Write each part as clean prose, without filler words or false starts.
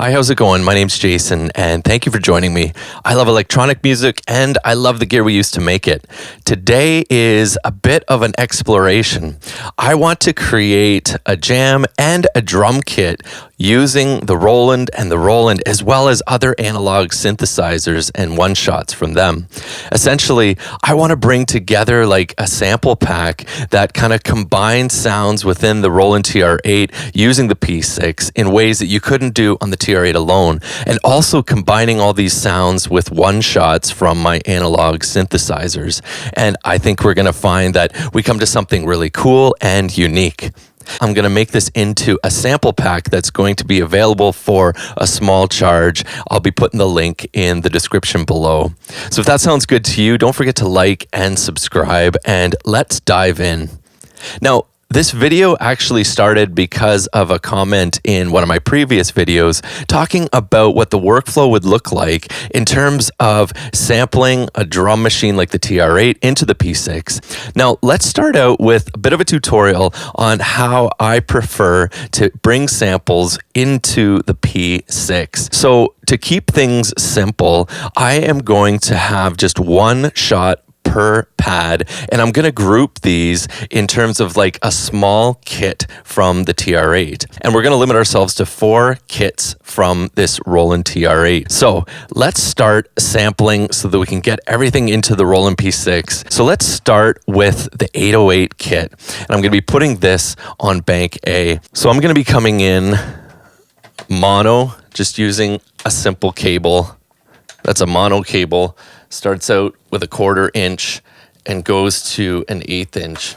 Hi, how's it going? My name's Jason, and thank you for joining me. I love electronic music, and I love the gear we use to make it. Today is a bit of an exploration. I want to create a jam and a drum kit using the Roland and the Roland, as well as other analog synthesizers and one-shots from them. Essentially, I want to bring together like a sample pack that kind of combines sounds within the Roland TR-8 using the P-6 in ways that you couldn't do on the TR-8 alone, and also combining all these sounds with one-shots from my analog synthesizers. And I think we're going to find that we come to something really cool and unique. I'm going to make this into a sample pack that's going to be available for a small charge. I'll be putting the link in the description below. So if that sounds good to you, don't forget to like and subscribe, and let's dive in. Now, this video actually started because of a comment in one of my previous videos talking about what the workflow would look like in terms of sampling a drum machine like the TR-8 into the P-6. Now, let's start out with a bit of a tutorial on how I prefer to bring samples into the P-6. So to keep things simple, I am going to have just one shot per pad, and I'm going to group these in terms of like a small kit from the TR-8, and we're going to limit ourselves to 4 kits from this Roland TR-8. So let's start sampling so that we can get everything into the Roland P-6. So let's start with the 808 kit, and I'm going to be putting this on bank A. So I'm going to be coming in mono, just using a simple cable. That's a mono cable. Starts out with a 1/4 inch and goes to an 1/8 inch.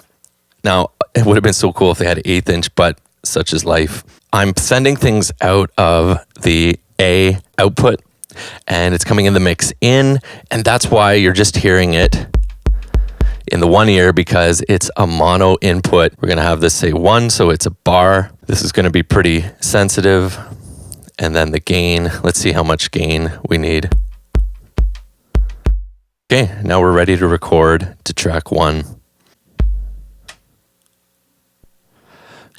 Now, it would have been so cool if they had an 1/8 inch, but such is life. I'm sending things out of the A output, and it's coming in the mix in, and that's why you're just hearing it in the one ear, because it's a mono input. We're going to have this say 1, so it's a bar. This is going to be pretty sensitive. And then the gain, let's see how much gain we need. Okay, now we're ready to record to track 1.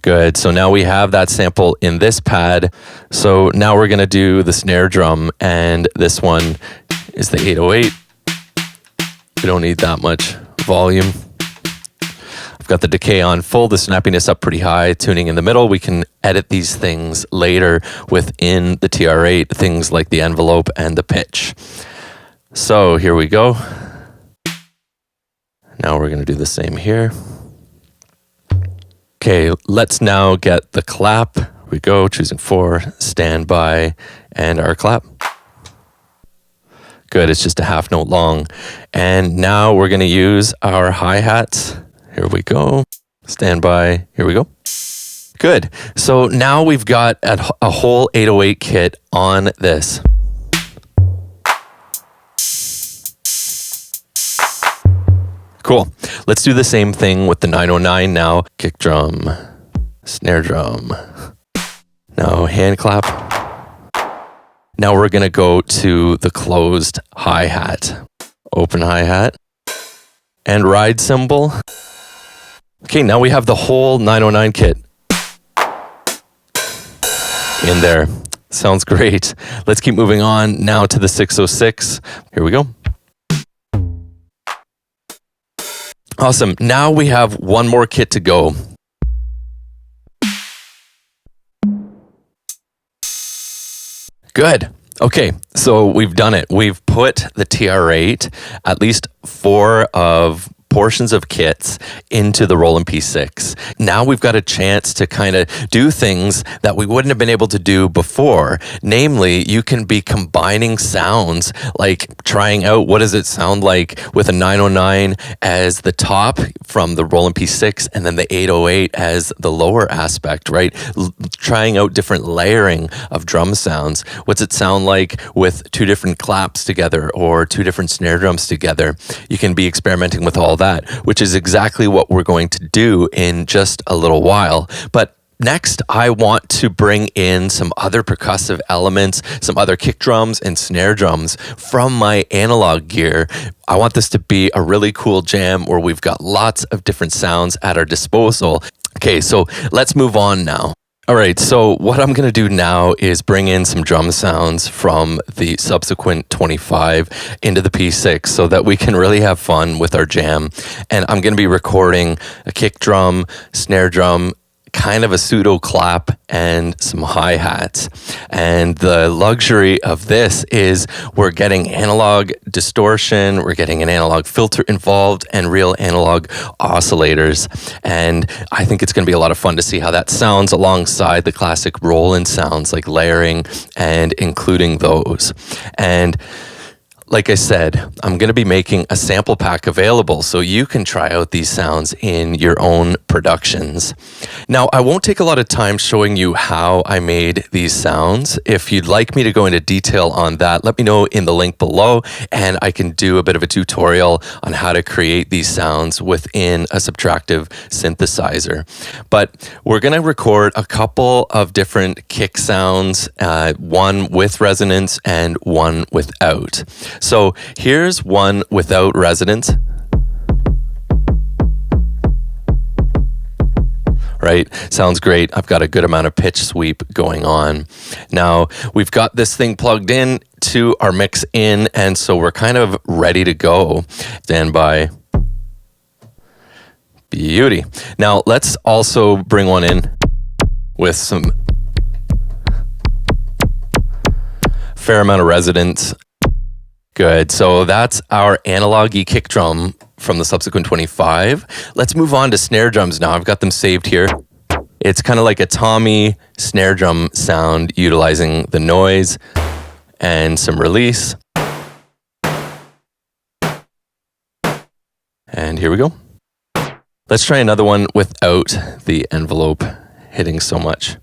Good, so now we have that sample in this pad. So now we're gonna do the snare drum, and this one is the 808. We don't need that much volume. I've got the decay on full, the snappiness up pretty high, tuning in the middle. We can edit these things later within the TR-8, things like the envelope and the pitch. So here we go. Now we're going to do the same here. Okay, let's now get the clap. Here we go, choosing 4, standby, and our clap. Good, it's just a half note long. And now we're going to use our hi-hats. Here we go. Standby, here we go. Good, so now we've got a whole 808 kit on this. Cool. Let's do the same thing with the 909 now. Kick drum, snare drum. Now hand clap. Now we're going to go to the closed hi-hat. Open hi-hat. And ride cymbal. Okay, now we have the whole 909 kit in there. Sounds great. Let's keep moving on now to the 606. Here we go. Awesome. Now we have one more kit to go. Good. Okay, so we've done it. We've put the TR-8, at least 4 of portions of kits into the Roland P-6. Now we've got a chance to kind of do things that we wouldn't have been able to do before. Namely, you can be combining sounds, like trying out what does it sound like with a 909 as the top from the Roland P-6 and then the 808 as the lower aspect, right? Trying out different layering of drum sounds. What's it sound like with 2 different claps together or 2 different snare drums together? You can be experimenting with all that, which is exactly what we're going to do in just a little while. But next, I want to bring in some other percussive elements, some other kick drums and snare drums from my analog gear. I want this to be a really cool jam where we've got lots of different sounds at our disposal. Okay, so let's move on now. All right, so what I'm going to do now is bring in some drum sounds from the subsequent 25 into the P6 so that we can really have fun with our jam. And I'm going to be recording a kick drum, snare drum, kind of a pseudo clap, and some hi-hats. And the luxury of this is we're getting analog distortion, we're getting an analog filter involved, and real analog oscillators. And I think it's going to be a lot of fun to see how that sounds alongside the classic Roland sounds, like layering and including those. And like I said, I'm going to be making a sample pack available so you can try out these sounds in your own productions. Now, I won't take a lot of time showing you how I made these sounds. If you'd like me to go into detail on that, let me know in the link below, and I can do a bit of a tutorial on how to create these sounds within a subtractive synthesizer. But we're going to record a couple of different kick sounds, one with resonance and one without. So here's one without resonance. Right? Sounds great. I've got a good amount of pitch sweep going on. Now, we've got this thing plugged in to our mix in, and so we're kind of ready to go. Stand by. Beauty. Now, let's also bring one in with some fair amount of resonance. Good. So that's our analog-y kick drum from the subsequent 25. Let's move on to snare drums now. I've got them saved here. It's kind of like a Tommy snare drum sound utilizing the noise and some release. And here we go. Let's try another one without the envelope hitting so much.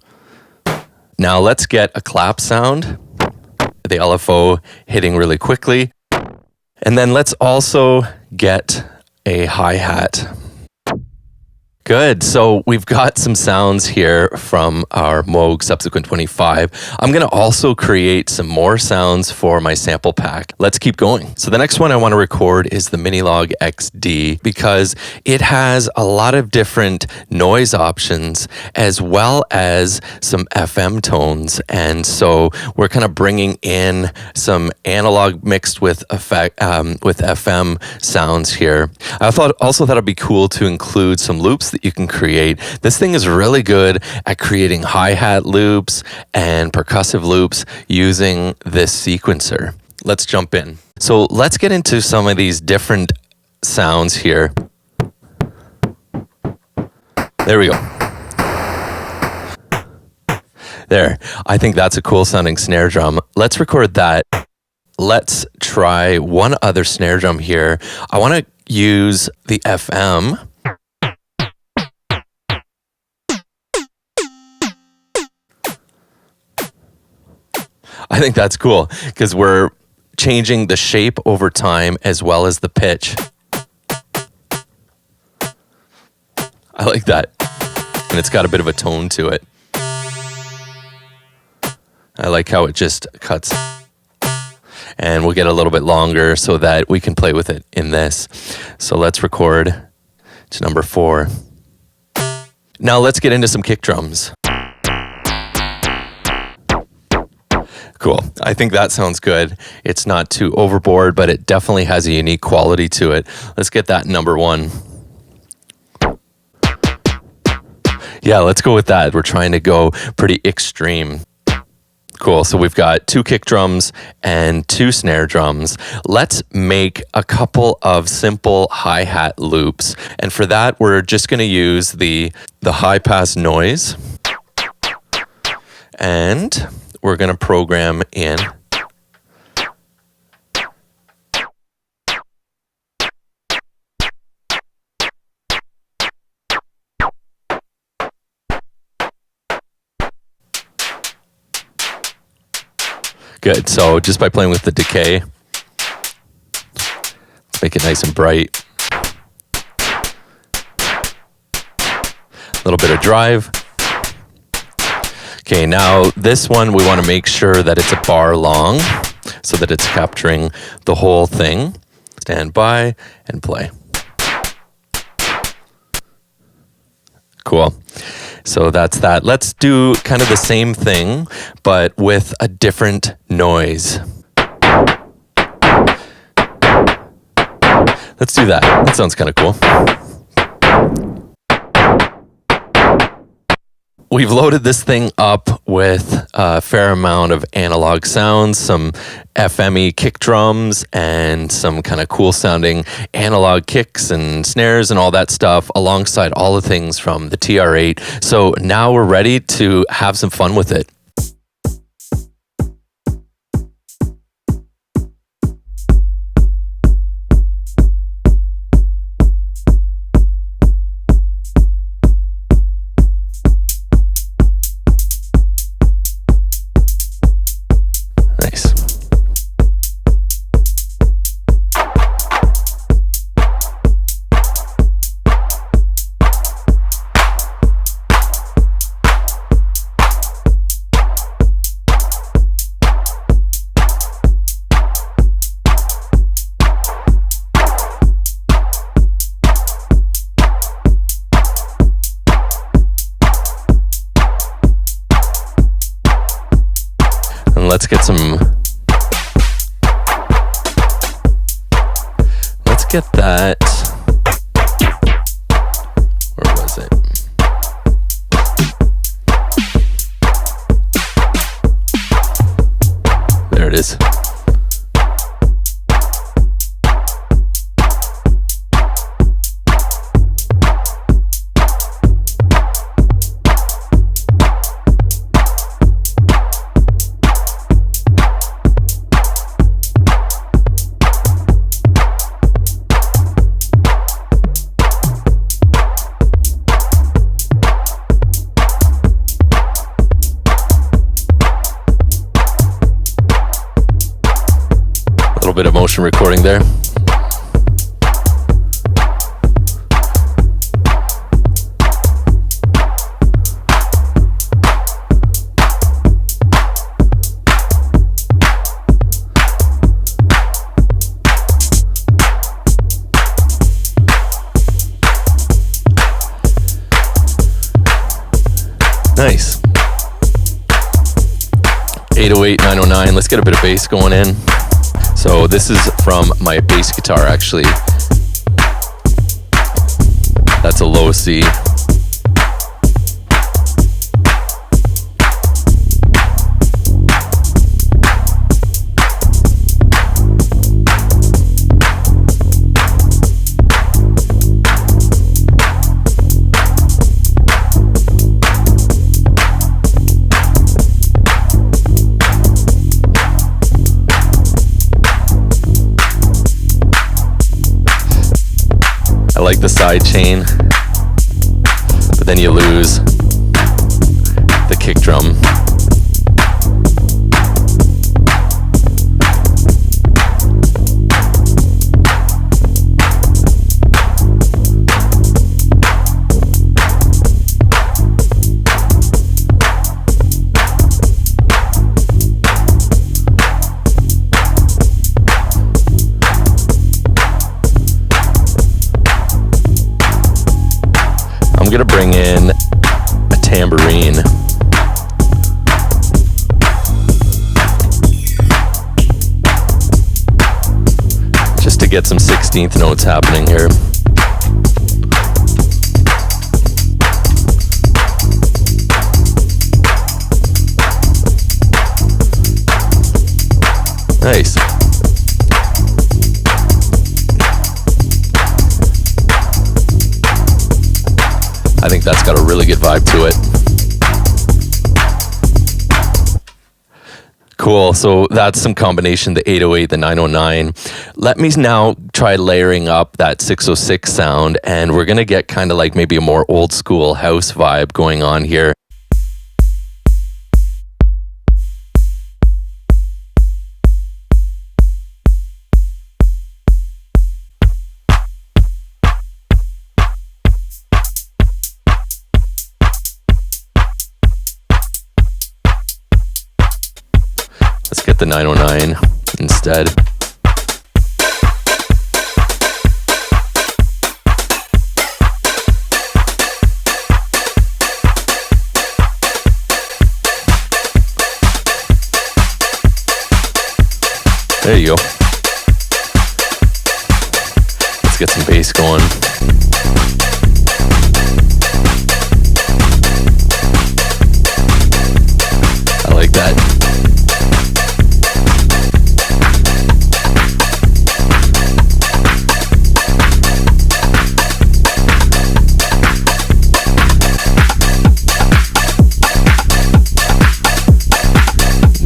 Now let's get a clap sound. The LFO hitting really quickly. And then let's also get a hi-hat. Good. So we've got some sounds here from our Moog subsequent 25. I'm going to also create some more sounds for my sample pack. Let's keep going. So the next one I want to record is the Minilog XD because it has a lot of different noise options as well as some FM tones. And so we're kind of bringing in some analog mixed with FM sounds here. I thought it'd be cool to include some loops that you can create. This thing is really good at creating hi-hat loops and percussive loops using this sequencer. Let's jump in. So let's get into some of these different sounds here. There we go. There. I think that's a cool sounding snare drum. Let's record that. Let's try one other snare drum here. I want to use the FM. I think that's cool because we're changing the shape over time as well as the pitch. I like that. And it's got a bit of a tone to it. I like how it just cuts. And we'll get a little bit longer so that we can play with it in this. So let's record to number 4. Now let's get into some kick drums. Cool. I think that sounds good. It's not too overboard, but it definitely has a unique quality to it. Let's get that number 1. Yeah, let's go with that. We're trying to go pretty extreme. Cool. So we've got 2 kick drums and 2 snare drums. Let's make a couple of simple hi-hat loops. And for that, we're just going to use the high pass noise. And we're going to program in good. So just by playing with the decay, let's make it nice and bright. A little bit of drive. Okay, now this one we want to make sure that it's a bar long so that it's capturing the whole thing. Stand by and play. Cool. So that's that. Let's do kind of the same thing, but with a different noise. Let's do that. That sounds kind of cool. We've loaded this thing up with a fair amount of analog sounds, some FM-y kick drums, and some kind of cool sounding analog kicks and snares and all that stuff, alongside all the things from the TR-8. So now we're ready to have some fun with it. Let's get some. Let's get that. Where was it? There it is. Bit of motion recording there. Nice. 808, 909. Let's get a bit of bass going in. So this is from my bass guitar, actually. That's a low C. I like the side chain, but then you lose the kick drum. I'm gonna bring in a tambourine. Just to get some 16th notes happening here. Nice. I think that's got a really good vibe to it. Cool, so that's some combination, the 808, the 909. Let me now try layering up that 606 sound, and we're gonna get kind of like maybe a more old school house vibe going on here. Let's get the 909 instead. There you go. Let's get some bass going. I like that.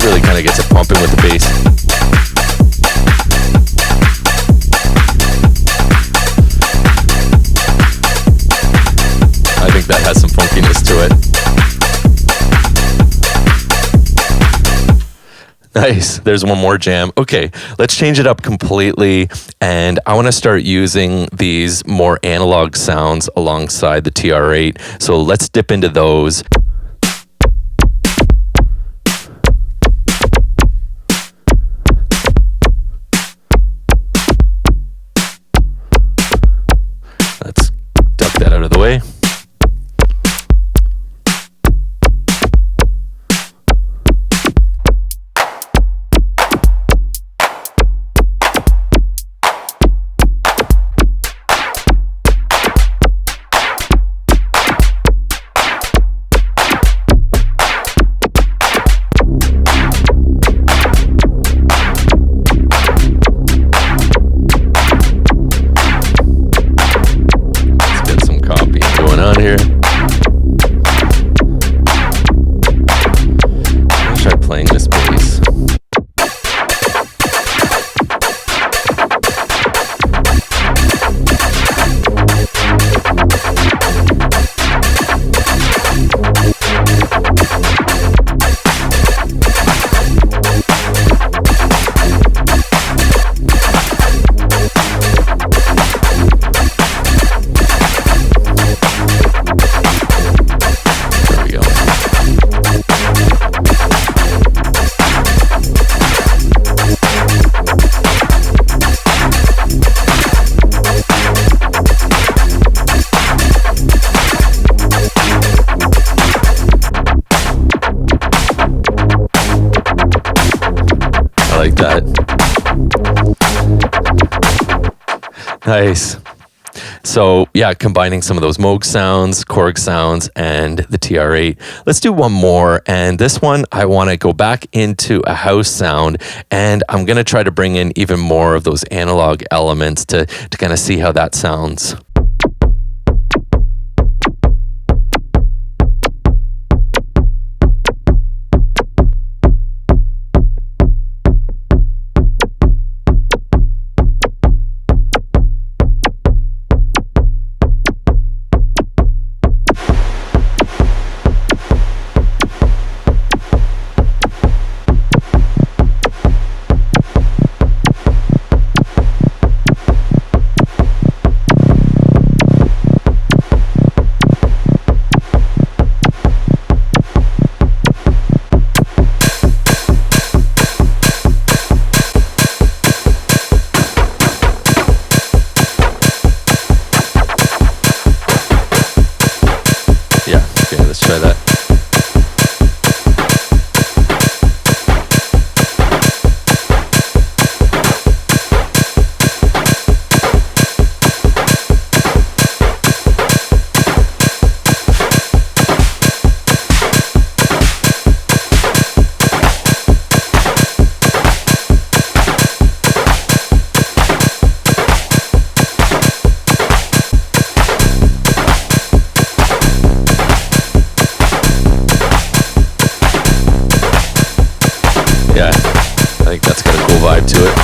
Really kind of gets it pumping with the bass. I think that has some funkiness to it. Nice. There's one more jam. Okay, let's change it up completely. And I want to start using these more analog sounds alongside the TR-8. So let's dip into those. Let's duck that out of the way. Here. Let's try playing this bass. Like that. Nice. So yeah, combining some of those Moog sounds, Korg sounds, and the TR-8. Let's do one more. And this one, I want to go back into a house sound, and I'm going to try to bring in even more of those analog elements to kind of see how that sounds. Let's try that. Yeah, I think that's got a cool vibe to it.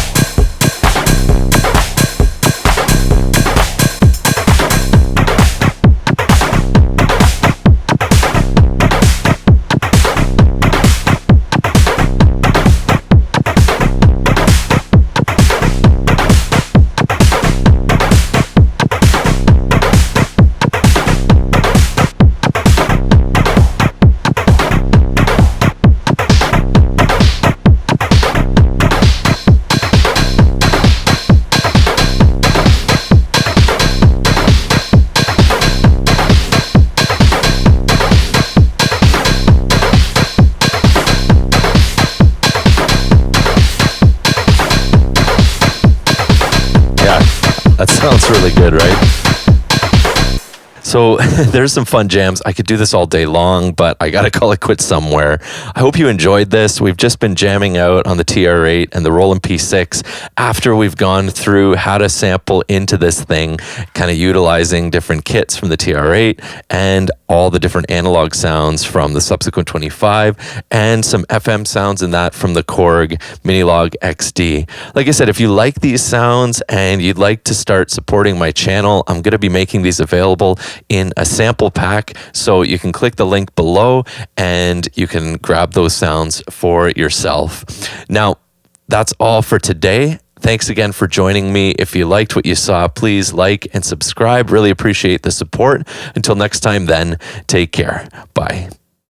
That sounds really good, right? So there's some fun jams. I could do this all day long, but I got to call it quits somewhere. I hope you enjoyed this. We've just been jamming out on the TR-8 and the Roland P-6 after we've gone through how to sample into this thing, kind of utilizing different kits from the TR-8 and all the different analog sounds from the subsequent 25 and some FM sounds in that from the Korg Minilog XD. Like I said, if you like these sounds and you'd like to start supporting my channel, I'm going to be making these available in a sample pack, so you can click the link below and you can grab those sounds for yourself. Now, that's all for today. Thanks again for joining me. If you liked what you saw, please like and subscribe. Really appreciate the support. Until next time then, take care. Bye.